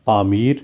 तामीर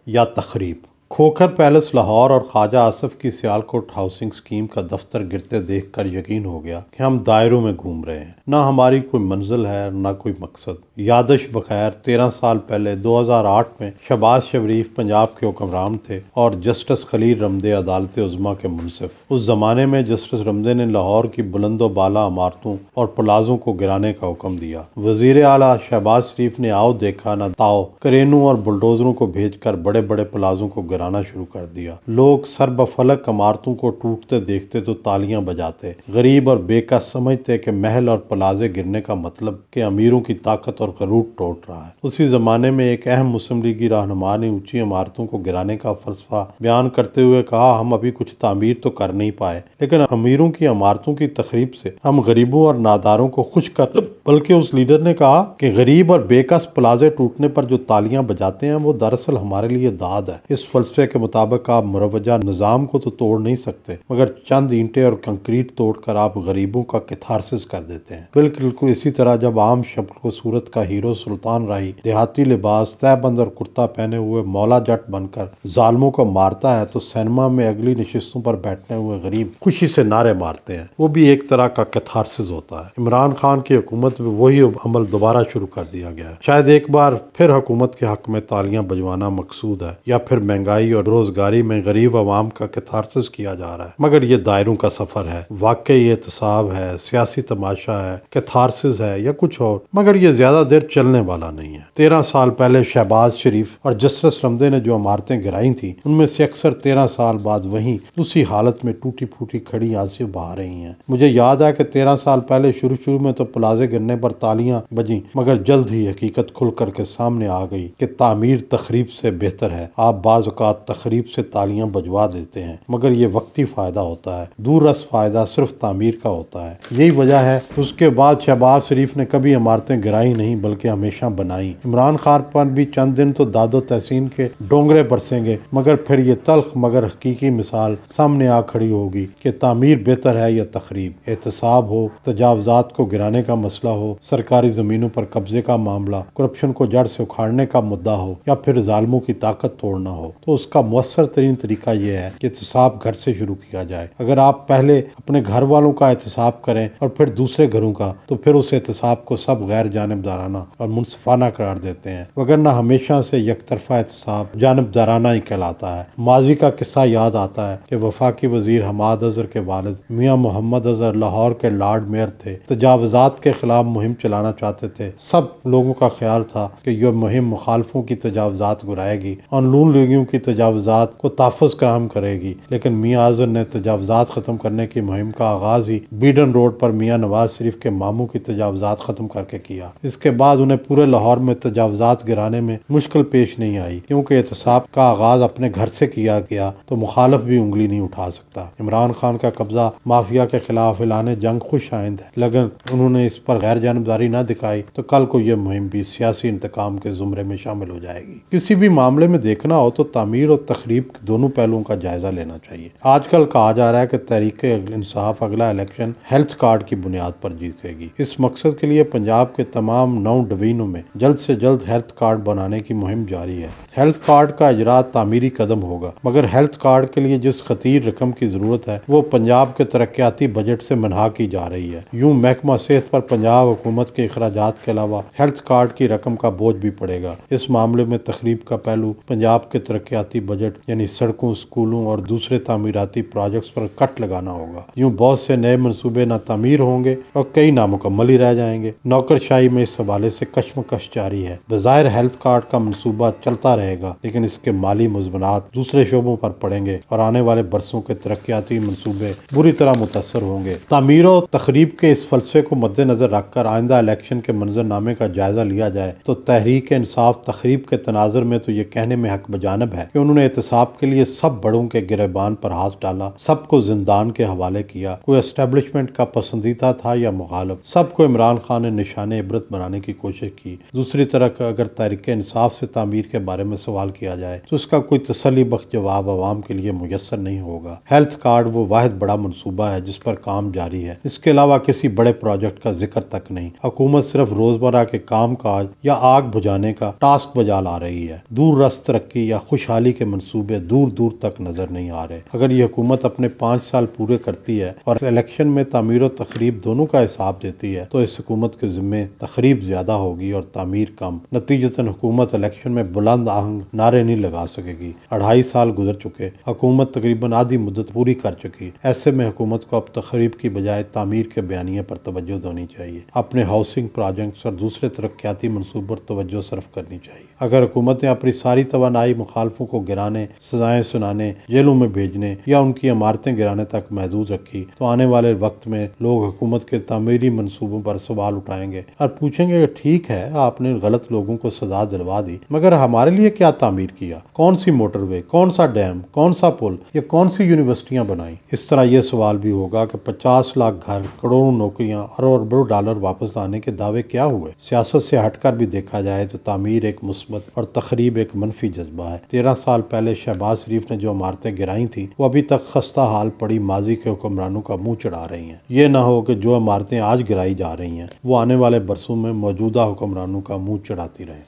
या तखरीब। खोखर पैलेस लाहौर और ख्वाजा आसिफ की सियालकोट हाउसिंग स्कीम का दफ्तर गिरते देखकर यकीन हो गया कि हम दायरों में घूम रहे हैं। ना हमारी कोई मंजिल है, ना कोई मकसद। यादश बखैर 13 साल पहले 2008 में शहबाज शरीफ पंजाब के हुक्मरान थे और जस्टिस खलील रमदे अदालत उज़्मा के मुंसिफ। उस जमाने में जस्टिस रमदे ने लाहौर की बुलंदो बाला इमारतों और प्लाजों को गिराने का हुक्म दिया। वजीर आला शहबाज शरीफ ने आओ देखा न ताओ क्रेनों और बुलडोजरों को भेजकर बड़े बड़े प्लाजों को गिराना शुरू कर दिया। लोग सरबफलक इमारतों को टूटते देखते तो तालियां बजाते। गरीब और बेकस समझते कि महल और प्लाजे गिरने का मतलब कि अमीरों की ताकत और गरूर टूट रहा है। उसी जमाने में एक अहम मुस्लिम लीगी रहनुमा ने ऊंची इमारतों को गिराने का फलसफा बयान करते हुए कहा, हम अभी कुछ तामीर तो कर नहीं पाए, लेकिन अमीरों की इमारतों की तखरीब से हम गरीबों और नादारों को खुश कर। बल्कि उस लीडर ने कहा कि गरीब और बेकस प्लाजे टूटने पर जो तालियां बजाते हैं वो दरअसल हमारे लिए दाद है। इस फलसफे के मुताबिक आप मुरवजा निज़ाम को तो तोड़ नहीं सकते, मगर चंद ईंटें और कंक्रीट तोड़कर आप गरीबों का कैथारसिस कर देते हैं। बिल्कुल इसी तरह जब आम शक्ल को सूरत का हीरो सुल्तान राही देहाती लिबास तहबंद और कुर्ता पहने हुए मौला जट बनकर जालिमों को मारता है तो सिनेमा में अगली नशिस्तों पर बैठने हुए गरीब खुशी से नारे मारते हैं। वो भी एक तरह का कैथारसिस होता है। इमरान खान की हुकूमत में वही अमल दोबारा शुरू कर दिया गया है। शायद एक बार फिर हुकूमत के हक में तालियां बजवाना मकसूद है, या फिर महंगाई और बेरोजगारी में गरीब अवाम का कैथारसिस किया जा रहा है। मगर ये दायरों का सफर है, वाकई एहतसाब है, सियासी तमाशा है, कैथारसिस है या कुछ और, मगर ये ज्यादा देर चलने वाला नहीं है। 13 साल पहले शहबाज शरीफ और जस्टिस रमदे ने जो इमारतें गिराई थी उनमें से अक्सर 13 साल बाद वहीं उसी हालत में टूटी फूटी खड़ी आंसू बहा रही हैं। मुझे याद है कि 13 साल पहले शुरू में तो प्लाजे गिरने पर तालियां बजी, मगर जल्द ही हकीकत खुल करके सामने आ गई कि तामीर तखरीब से बेहतर है। आप बाज़ औक़ात तखरीब से तालियां बजवा देते हैं, मगर ये वक्ती फायदा होता है, दूररस फायदा सिर्फ तामीर का होता है। यही वजह है उसके बाद शहबाज शरीफ ने कभी इमारतें गिराई नहीं बल्कि हमेशा बनाई। इमरान खान पर भी चंद दिन तो दादो तहसीन के डोंगरे बरसेंगे, मगर फिर ये तल्ख मगर हकीकी मिसाल सामने आ खड़ी होगी कि तामीर बेहतर है या तखरीब। एहतसाब हो, तजावजात को गिराने का मसला हो, सरकारी जमीनों पर कब्जे का मामला, करप्शन को जड़ से उखाड़ने का मुद्दा हो, या फिर जालिमों की ताकत तोड़ना हो, तो उसका मुअस्सर तरीन तरीका यह है कि एहतसाब घर से शुरू किया जाए। अगर आप पहले अपने घर वालों का एहतसाब करें और फिर दूसरे घरों का, तो फिर उस एहतसाब को सब गैर जानिबदाराना और मुनसिफाना करार देते हैं, वगरना हमेशा से यकतरफा एहतसाब जानिबदाराना ही कहलाता है। माजी का किस्सा याद आता है कि वफाकी वजीर हमाद अजहर के वालिद मियाँ मोहम्मद अजहर लाहौर के लॉर्ड मेयर थे, तजावजात के खिलाफ मुहिम चलाना चाहते थे। सब लोगों का ख्याल था कि यह मुहिम मुखालफों की तजावजात गिराएगी और नून लीगियों की तजावजात को तहफ़्फ़ुज़ कराम करेगी, लेकिन मियाँ अजहर ने तजावजात ख़त्म करने की मुहिम का आगाज़ ही बीडन रोड पर मियाँ नवाज शरीफ के मामू की तजावजात ख़त्म करके किया। इसके बाद उन्हें पूरे लाहौर में तजावजात गिराने में मुश्किल पेश नहीं आई, क्योंकि एहतसाब का आगाज़ अपने घर से किया गया तो मुखालफ भी उंगली नहीं उठा सकता। इमरान खान का कब्जा माफिया के खिलाफ ऐलान जंग खुश आइंद है, लेकिन उन्होंने इस पर गैर जानबदारी न दिखाई तो कल को यह मुहिम भी सियासी इंतकाम के जुमरे में शामिल हो जाएगी। किसी भी मामले में देखना हो तो तामीर और तखरीब दोनों पहलुओं का जायजा लेना चाहिए। आजकल कहा जा रहा है कि तहरीक इंसाफ अगला इलेक्शन हेल्थ कार्ड की बुनियाद पर जीतेगी। इस मकसद के लिए पंजाब के तमाम 9 डिवीजनों में जल्द से जल्द हेल्थ कार्ड बनाने की मुहिम जारी है। हेल्थ कार्ड का इजरा तामीरी कदम होगा, मगर हेल्थ कार्ड के लिए जिस खतीर रकम की जरूरत है वो पंजाब के तरक्याती बजट से मन्हा की जा रही है। यूं महकमा सेहत पर पंजाब हुकूमत के अखराजात के अलावा हेल्थ कार्ड की रकम का बोझ भी पड़ेगा। इस मामले में तकरीब का पहलू पंजाब के तरक्याती बजट यानी सड़कों, स्कूलों और दूसरे तामीराती प्रोजेक्ट्स पर कट लगाना होगा। यूं बहुत से नए मनसूबे न तामीर होंगे और कई नामुकम्मल ही रह जाएंगे। नौकरशाही में इस हवाले से कशमकश जारी है। बज़ाहिर हेल्थ कार्ड का मनसूबा चलता रहेगा, लेकिन इसके माली मुज़मनात दूसरे शोबों पर पड़ेंगे और आने वाले बरसों के तरक्याती मनसूबे बुरी तरह मुतासर होंगे। तामीर और तखरीब के इस फलसफे को मद्देनजर रखकर आइंदा इलेक्शन के मंजरनामे का जायजा लिया जाए तो तहरीक इंसाफ तखरीब के तनाजुर में तो ये कहने में हक बजानब है कि उन्होंने एहतसाब के लिए सब बड़ों के गिरेबान पर हाथ डाला, सबको जिंदान के हवाले किया। कोई एस्टेब्लिशमेंट का पसंदीदा था या मुखालिफ, सबको इमरान खान ने निशाने इबरत बनाने की कोशिश की। दूसरी तरफ अगर तहरीक इंसाफ से तामीर के बारे में सवाल किया जाए तो उसका कोई तसल्ली बख्श जवाब आवाम के लिए मुयस्सर नहीं होगा। हेल्थ कार्ड वो वाहिद बड़ा मनसूबा है जिस पर काम जारी है, इसके अलावा किसी बड़े प्रोजेक्ट का जिक्र तक नहीं। हुकूमत सिर्फ रोजमर्रा के काम काज या आग बुझाने का टास्क बजा ला रही है। दूर रस तरक्की या खुशहाली के मंसूबे दूर दूर तक नजर नहीं आ रहे। अगर ये हुकूमत अपने 5 साल पूरे करती है और इलेक्शन में तामीर और तखरीब दोनों का हिसाब देती है तो इस हुकूमत के जिम्मे तखरीब ज्यादा होगी और तामीर कम। नतीजतन हुकूमत इलेक्शन में बुलंद आहंग नारे नहीं लगा सकेगी। 2.5 साल गुजर चुके, हुकूमत तकरीबन आधी मुद्दत पूरी कर चुकी। ऐसे में हुकूमत को अब तखरीब की बजाय तामीर के बयानिए पर तवज्जो देनी चाहिए। अपने हाउसिंग प्रोजेक्ट्स और दूसरे तरक्याती मनसूबों पर तवज्जो सर्फ करनी चाहिए। अगर हुकूमत ने अपनी सारी तवानाई मुखालफों को गिराने, सजाएं सुनाने, जेलों में भेजने या उनकी इमारतें गिराने तक महदूद रखी तो आने वाले वक्त में लोग हुकूमत के तामीरी मनसूबों पर सवाल उठाएंगे और पूछेंगे कि ठीक है, आपने गलत लोगों को सजा दिलवा दी, मगर हमारे लिए क्या तामीर किया? कौन सी मोटरवे, कौन सा डैम, कौन सा पुल या कौन सी यूनिवर्सिटियां बनाई? इस तरह यह सवाल भी होगा कि 50 लाख घर, करोड़ों नौकरियां और अरबों डॉलर वापस लाने के दावे क्या हुए? सियासत से हटकर भी देखा जाए तो तामीर एक मुस्बत और तखरीब एक मनफी जज्बा है। 13 साल पहले शहबाज शरीफ ने जो इमारतें गिराई थी वो अभी तक खस्ता हाल पड़ी माजी के हुक्मरानों का मुंह चढ़ा रही हैं। ये ना हो कि जो इमारतें आज गिराई जा रही हैं वो आने वाले बरसों में मौजूदा हुक्मरानों का मुंह चढ़ाती रहें।